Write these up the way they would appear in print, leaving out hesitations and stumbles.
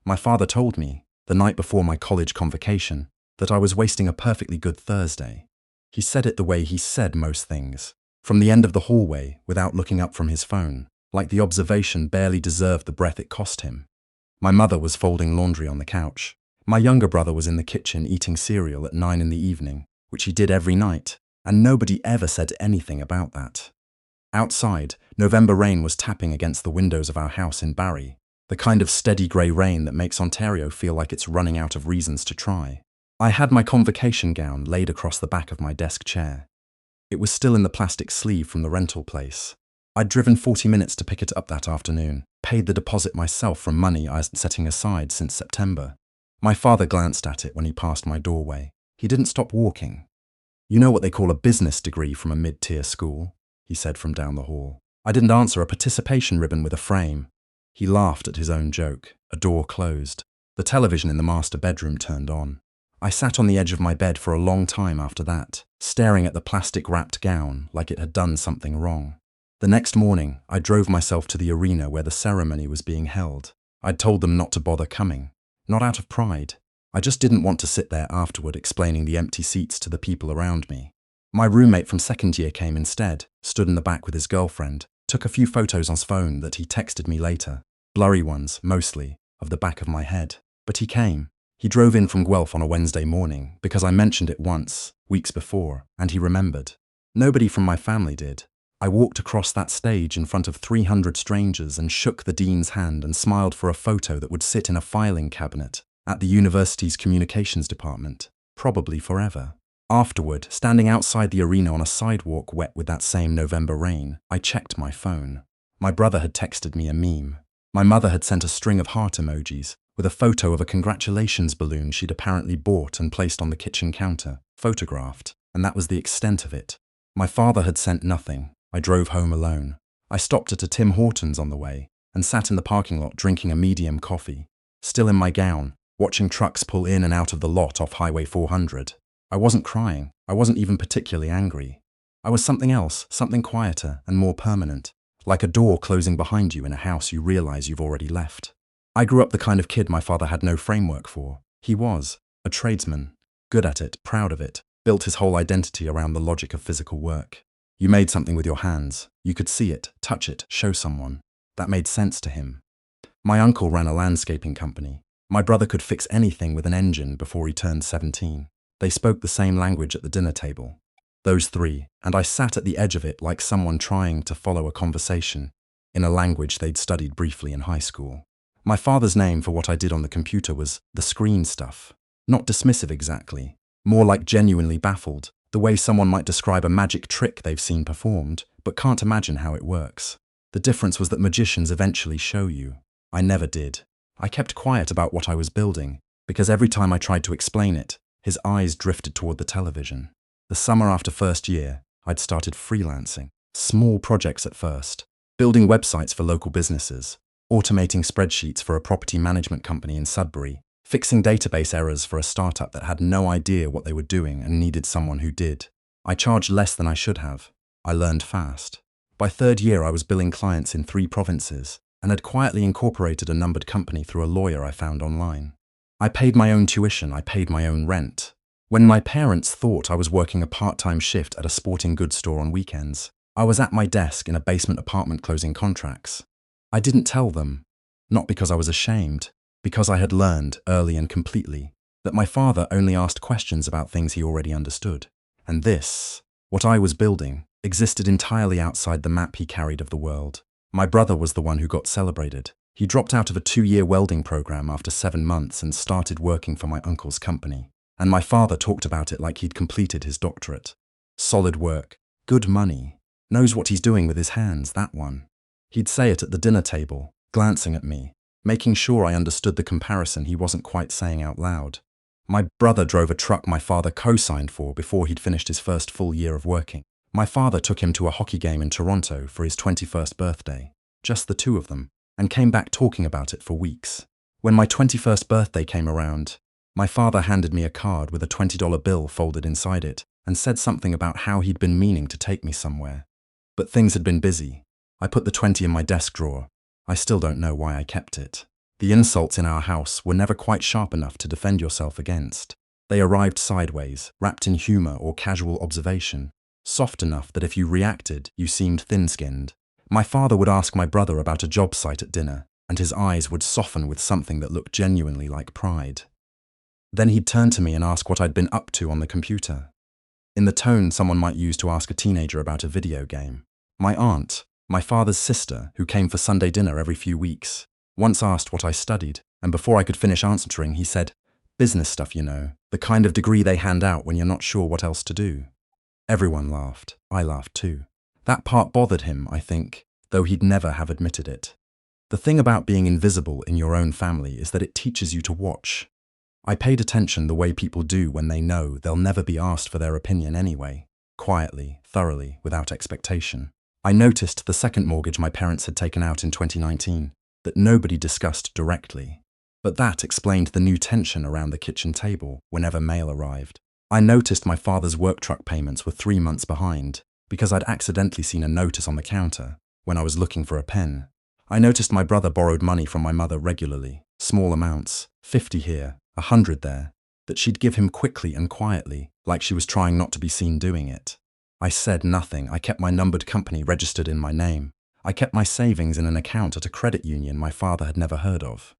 My father told me, the night before my college convocation, that I was wasting a perfectly good Thursday. He said it the way he said most things, from the end of the hallway without looking up from his phone, like the observation barely deserved the breath it cost him. My mother was folding laundry on the couch. My younger brother was in the kitchen eating cereal at 9 in the evening, which he did every night, and nobody ever said anything about that. Outside, November rain was tapping against the windows of our house in Barrie, the kind of steady grey rain that makes Ontario feel like it's running out of reasons to try. I had my convocation gown laid across the back of my desk chair. It was still in the plastic sleeve from the rental place. I'd driven 40 minutes to pick it up that afternoon, paid the deposit myself from money I was setting aside since September. My father glanced at it when he passed my doorway. He didn't stop walking. "You know what they call a business degree from a mid-tier school?" he said from down the hall. I didn't answer. "A participation ribbon with a frame." He laughed at his own joke. A door closed. The television in the master bedroom turned on. I sat on the edge of my bed for a long time after that, staring at the plastic-wrapped gown like it had done something wrong. The next morning, I drove myself to the arena where the ceremony was being held. I'd told them not to bother coming. Not out of pride. I just didn't want to sit there afterward explaining the empty seats to the people around me. My roommate from second year came instead, stood in the back with his girlfriend, took a few photos on his phone that he texted me later, blurry ones, mostly, of the back of my head. But he came. He drove in from Guelph on a Wednesday morning because I mentioned it once, weeks before, and he remembered. Nobody from my family did. I walked across that stage in front of 300 strangers and shook the dean's hand and smiled for a photo that would sit in a filing cabinet at the university's communications department, probably forever. Afterward, standing outside the arena on a sidewalk wet with that same November rain, I checked my phone. My brother had texted me a meme. My mother had sent a string of heart emojis with a photo of a congratulations balloon she'd apparently bought and placed on the kitchen counter, photographed, and that was the extent of it. My father had sent nothing. I drove home alone. I stopped at a Tim Hortons on the way and sat in the parking lot drinking a medium coffee, still in my gown, watching trucks pull in and out of the lot off Highway 400. I wasn't crying. I wasn't even particularly angry. I was something else, something quieter and more permanent, like a door closing behind you in a house you realize you've already left. I grew up the kind of kid my father had no framework for. He was a tradesman, good at it, proud of it, built his whole identity around the logic of physical work. You made something with your hands. You could see it, touch it, show someone. That made sense to him. My uncle ran a landscaping company. My brother could fix anything with an engine before he turned 17. They spoke the same language at the dinner table. Those three, and I sat at the edge of it like someone trying to follow a conversation in a language they'd studied briefly in high school. My father's name for what I did on the computer was the screen stuff. Not dismissive exactly, more like genuinely baffled, the way someone might describe a magic trick they've seen performed, but can't imagine how it works. The difference was that magicians eventually show you. I never did. I kept quiet about what I was building, because every time I tried to explain it, his eyes drifted toward the television. The summer after first year, I'd started freelancing. Small projects at first, building websites for local businesses, automating spreadsheets for a property management company in Sudbury, fixing database errors for a startup that had no idea what they were doing and needed someone who did. I charged less than I should have. I learned fast. By third year, I was billing clients in 3 provinces and had quietly incorporated a numbered company through a lawyer I found online. I paid my own tuition. I paid my own rent. When my parents thought I was working a part-time shift at a sporting goods store on weekends, I was at my desk in a basement apartment closing contracts. I didn't tell them, not because I was ashamed, because I had learned, early and completely, that my father only asked questions about things he already understood. And this, what I was building, existed entirely outside the map he carried of the world. My brother was the one who got celebrated. He dropped out of a 2-year welding program after 7 months and started working for my uncle's company. And my father talked about it like he'd completed his doctorate. Solid work, good money, knows what he's doing with his hands, that one. He'd say it at the dinner table, glancing at me, making sure I understood the comparison he wasn't quite saying out loud. My brother drove a truck my father co-signed for before he'd finished his first full year of working. My father took him to a hockey game in Toronto for his 21st birthday, just the two of them, and came back talking about it for weeks. When my 21st birthday came around, my father handed me a card with a $20 bill folded inside it and said something about how he'd been meaning to take me somewhere. But things had been busy. I put the 20 in my desk drawer. I still don't know why I kept it. The insults in our house were never quite sharp enough to defend yourself against. They arrived sideways, wrapped in humor or casual observation, soft enough that if you reacted, you seemed thin-skinned. My father would ask my brother about a job site at dinner, and his eyes would soften with something that looked genuinely like pride. Then he'd turn to me and ask what I'd been up to on the computer, in the tone someone might use to ask a teenager about a video game. My aunt, my father's sister, who came for Sunday dinner every few weeks, once asked what I studied, and before I could finish answering, he said, "Business stuff, you know, the kind of degree they hand out when you're not sure what else to do." Everyone laughed. I laughed too. That part bothered him, I think, though he'd never have admitted it. The thing about being invisible in your own family is that it teaches you to watch. I paid attention the way people do when they know they'll never be asked for their opinion anyway, quietly, thoroughly, without expectation. I noticed the second mortgage my parents had taken out in 2019, that nobody discussed directly. But that explained the new tension around the kitchen table whenever mail arrived. I noticed my father's work truck payments were 3 months behind, because I'd accidentally seen a notice on the counter when I was looking for a pen. I noticed my brother borrowed money from my mother regularly, small amounts, 50 here, 100 there, that she'd give him quickly and quietly, like she was trying not to be seen doing it. I said nothing. I kept my numbered company registered in my name. I kept my savings in an account at a credit union my father had never heard of.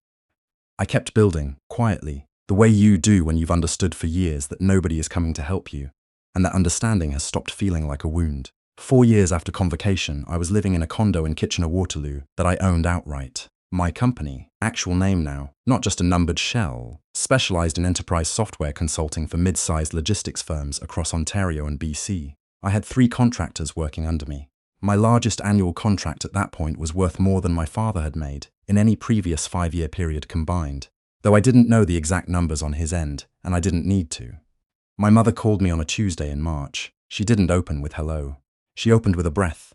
I kept building, quietly, the way you do when you've understood for years that nobody is coming to help you, and that understanding has stopped feeling like a wound. 4 years after Convocation, I was living in a condo in Kitchener-Waterloo that I owned outright. My company, actual name now, not just a numbered shell, specialized in enterprise software consulting for mid-sized logistics firms across Ontario and BC. I had 3 contractors working under me. My largest annual contract at that point was worth more than my father had made in any previous 5-year period combined, though I didn't know the exact numbers on his end, and I didn't need to. My mother called me on a Tuesday in March. She didn't open with hello. She opened with a breath,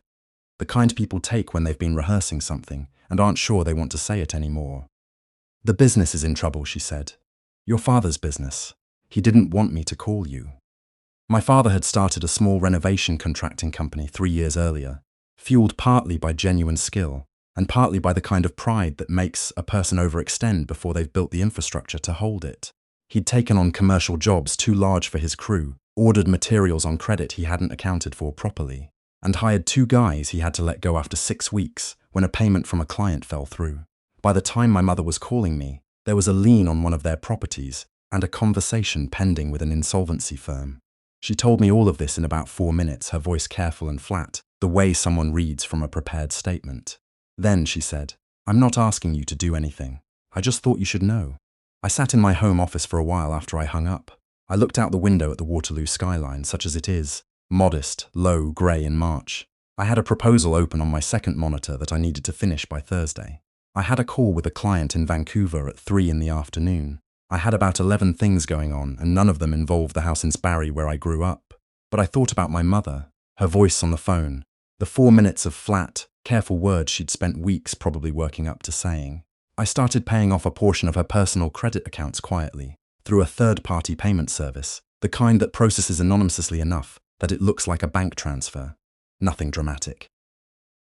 the kind people take when they've been rehearsing something and aren't sure they want to say it anymore. "The business is in trouble," she said. "Your father's business. He didn't want me to call you." My father had started a small renovation contracting company 3 years earlier, fueled partly by genuine skill and partly by the kind of pride that makes a person overextend before they've built the infrastructure to hold it. He'd taken on commercial jobs too large for his crew, ordered materials on credit he hadn't accounted for properly, and hired 2 guys he had to let go after 6 weeks when a payment from a client fell through. By the time my mother was calling me, there was a lien on one of their properties and a conversation pending with an insolvency firm. She told me all of this in about 4 minutes, her voice careful and flat, the way someone reads from a prepared statement. Then she said, "I'm not asking you to do anything. I just thought you should know." I sat in my home office for a while after I hung up. I looked out the window at the Waterloo skyline, such as it is, modest, low, grey in March. I had a proposal open on my second monitor that I needed to finish by Thursday. I had a call with a client in Vancouver at 3 in the afternoon. I had about 11 things going on, and none of them involved the house in Sparry where I grew up. But I thought about my mother, her voice on the phone, the 4 minutes of flat, careful words she'd spent weeks probably working up to saying. I started paying off a portion of her personal credit accounts quietly, through a third-party payment service, the kind that processes anonymously enough that it looks like a bank transfer. Nothing dramatic.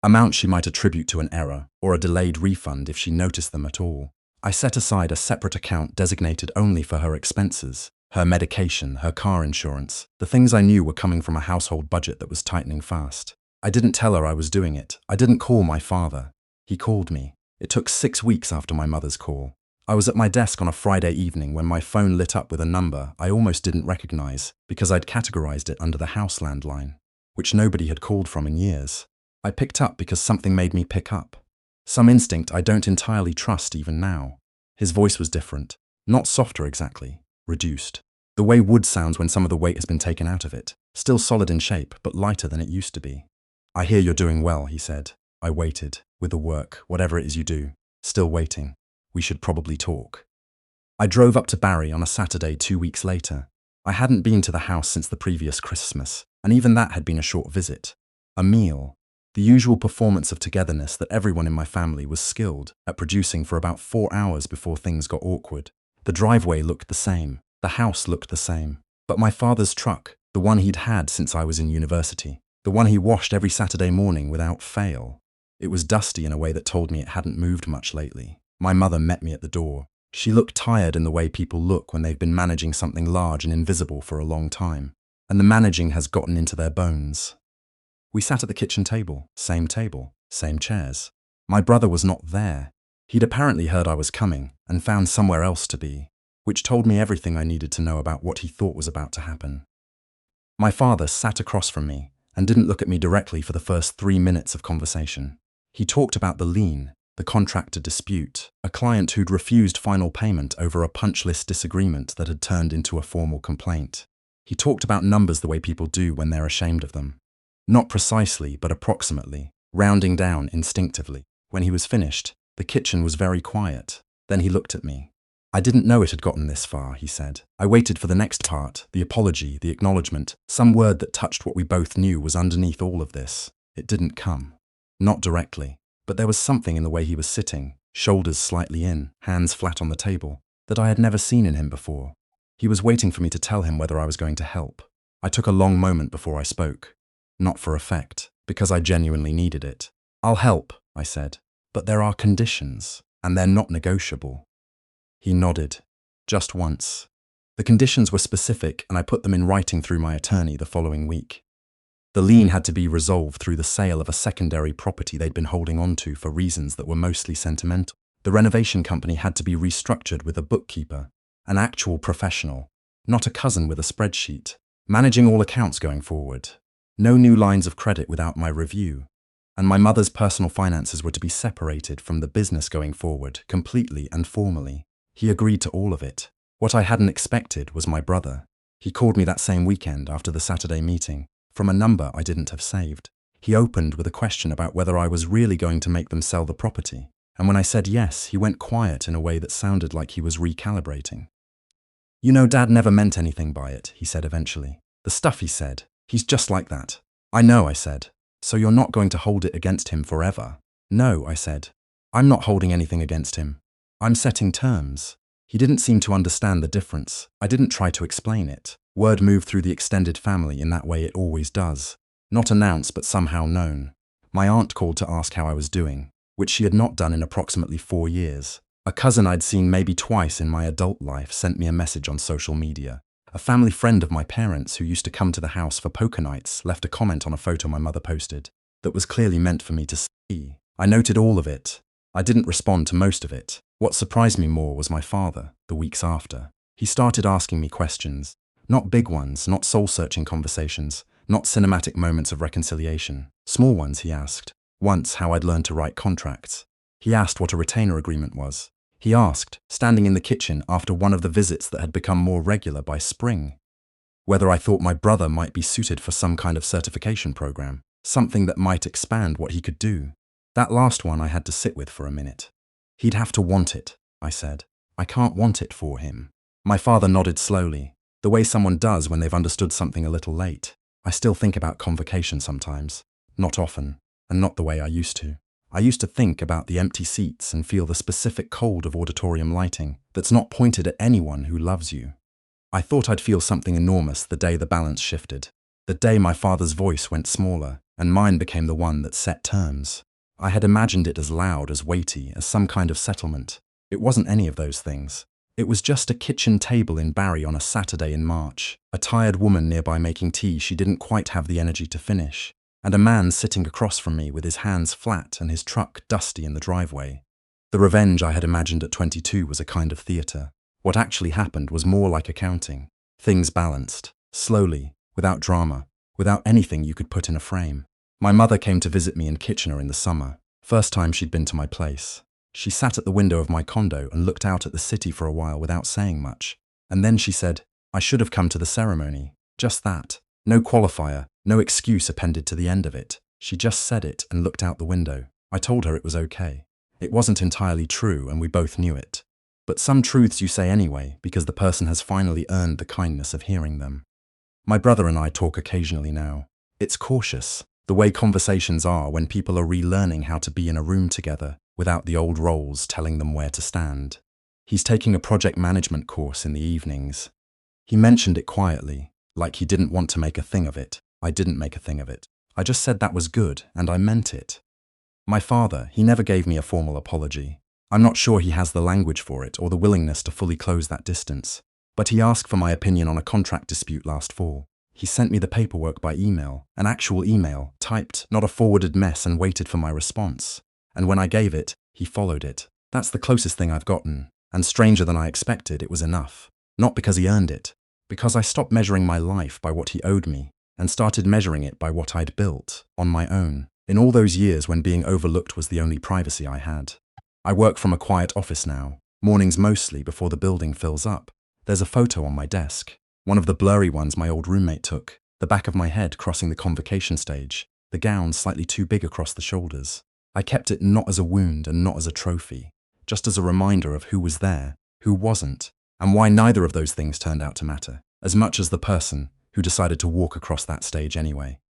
Amounts she might attribute to an error or a delayed refund if she noticed them at all. I set aside a separate account designated only for her expenses, her medication, her car insurance, the things I knew were coming from a household budget that was tightening fast. I didn't tell her I was doing it. I didn't call my father. He called me. It took 6 weeks after my mother's call. I was at my desk on a Friday evening when my phone lit up with a number I almost didn't recognize because I'd categorized it under the house landline, which nobody had called from in years. I picked up because something made me pick up. Some instinct I don't entirely trust even now. His voice was different. Not softer exactly. Reduced. The way wood sounds when some of the weight has been taken out of it. Still solid in shape, but lighter than it used to be. "I hear you're doing well," he said. I waited. With the work, whatever it is you do. Still waiting. "We should probably talk." I drove up to Barrie on a Saturday 2 weeks later. I hadn't been to the house since the previous Christmas, and even that had been a short visit. A meal. The usual performance of togetherness that everyone in my family was skilled at producing for about 4 hours before things got awkward. The driveway looked the same. The house looked the same. But my father's truck, the one he'd had since I was in university, the one he washed every Saturday morning without fail, it was dusty in a way that told me it hadn't moved much lately. My mother met me at the door. She looked tired in the way people look when they've been managing something large and invisible for a long time, and the managing has gotten into their bones. We sat at the kitchen table, same chairs. My brother was not there. He'd apparently heard I was coming and found somewhere else to be, which told me everything I needed to know about what he thought was about to happen. My father sat across from me and didn't look at me directly for the first 3 minutes of conversation. He talked about the lien, the contractor dispute, a client who'd refused final payment over a punch list disagreement that had turned into a formal complaint. He talked about numbers the way people do when they're ashamed of them. Not precisely, but approximately, rounding down instinctively. When he was finished, the kitchen was very quiet. Then he looked at me. "I didn't know it had gotten this far," he said. "I waited for the next part, the apology, the acknowledgement, some word that touched what we both knew was underneath all of this. It didn't come. Not directly. But there was something in the way he was sitting, shoulders slightly in, hands flat on the table, that I had never seen in him before. He was waiting for me to tell him whether I was going to help. I took a long moment before I spoke. Not for effect, because I genuinely needed it. "I'll help," I said, "but there are conditions, and they're not negotiable." He nodded. Just once. The conditions were specific, and I put them in writing through my attorney the following week. The lien had to be resolved through the sale of a secondary property they'd been holding on to for reasons that were mostly sentimental. The renovation company had to be restructured with a bookkeeper, an actual professional, not a cousin with a spreadsheet, managing all accounts going forward. No new lines of credit without my review. And my mother's personal finances were to be separated from the business going forward, completely and formally. He agreed to all of it. What I hadn't expected was my brother. He called me that same weekend after the Saturday meeting, from a number I didn't have saved. He opened with a question about whether I was really going to make them sell the property, and when I said yes, he went quiet in a way that sounded like he was recalibrating. "You know, Dad never meant anything by it," he said eventually. "The stuff he said, he's just like that." "I know," I said. "So you're not going to hold it against him forever?" "No," I said. "I'm not holding anything against him. I'm setting terms." He didn't seem to understand the difference. I didn't try to explain it. Word moved through the extended family in that way it always does. Not announced, but somehow known. My aunt called to ask how I was doing, which she had not done in approximately 4 years. A cousin I'd seen maybe twice in my adult life sent me a message on social media. A family friend of my parents who used to come to the house for poker nights left a comment on a photo my mother posted that was clearly meant for me to see. I noted all of it. I didn't respond to most of it. What surprised me more was my father, the weeks after. He started asking me questions. Not big ones, not soul-searching conversations, not cinematic moments of reconciliation. Small ones, he asked. Once, how I'd learned to write contracts. He asked what a retainer agreement was. He asked, standing in the kitchen after one of the visits that had become more regular by spring, whether I thought my brother might be suited for some kind of certification program, something that might expand what he could do. That last one I had to sit with for a minute. "He'd have to want it," I said. "I can't want it for him." My father nodded slowly, the way someone does when they've understood something a little late. I still think about Convocation sometimes. Not often, and not the way I used to. I used to think about the empty seats and feel the specific cold of auditorium lighting that's not pointed at anyone who loves you. I thought I'd feel something enormous the day the balance shifted. The day my father's voice went smaller, and mine became the one that set terms. I had imagined it as loud, as weighty, as some kind of settlement. It wasn't any of those things. It was just a kitchen table in Barry on a Saturday in March, a tired woman nearby making tea she didn't quite have the energy to finish, and a man sitting across from me with his hands flat and his truck dusty in the driveway. The revenge I had imagined at 22 was a kind of theatre. What actually happened was more like accounting. Things balanced, slowly, without drama, without anything you could put in a frame. My mother came to visit me in Kitchener in the summer. First time she'd been to my place. She sat at the window of my condo and looked out at the city for a while without saying much. And then she said, "I should have come to the ceremony." Just that. No qualifier, no excuse appended to the end of it. She just said it and looked out the window. I told her it was okay. It wasn't entirely true, and we both knew it. But some truths you say anyway, because the person has finally earned the kindness of hearing them. My brother and I talk occasionally now. It's cautious, the way conversations are when people are relearning how to be in a room together without the old roles telling them where to stand. He's taking a project management course in the evenings. He mentioned it quietly, like he didn't want to make a thing of it. I didn't make a thing of it. I just said that was good, and I meant it. My father, he never gave me a formal apology. I'm not sure he has the language for it or the willingness to fully close that distance. But he asked for my opinion on a contract dispute last fall. He sent me the paperwork by email, an actual email, typed, not a forwarded mess, and waited for my response. And when I gave it, he followed it. That's the closest thing I've gotten. And stranger than I expected, it was enough. Not because he earned it, because I stopped measuring my life by what he owed me and started measuring it by what I'd built on my own, in all those years when being overlooked was the only privacy I had. I work from a quiet office now, mornings mostly before the building fills up. There's a photo on my desk, one of the blurry ones my old roommate took, the back of my head crossing the convocation stage, the gown slightly too big across the shoulders. I kept it not as a wound and not as a trophy, just as a reminder of who was there, who wasn't, and why neither of those things turned out to matter, as much as the person who decided to walk across that stage anyway.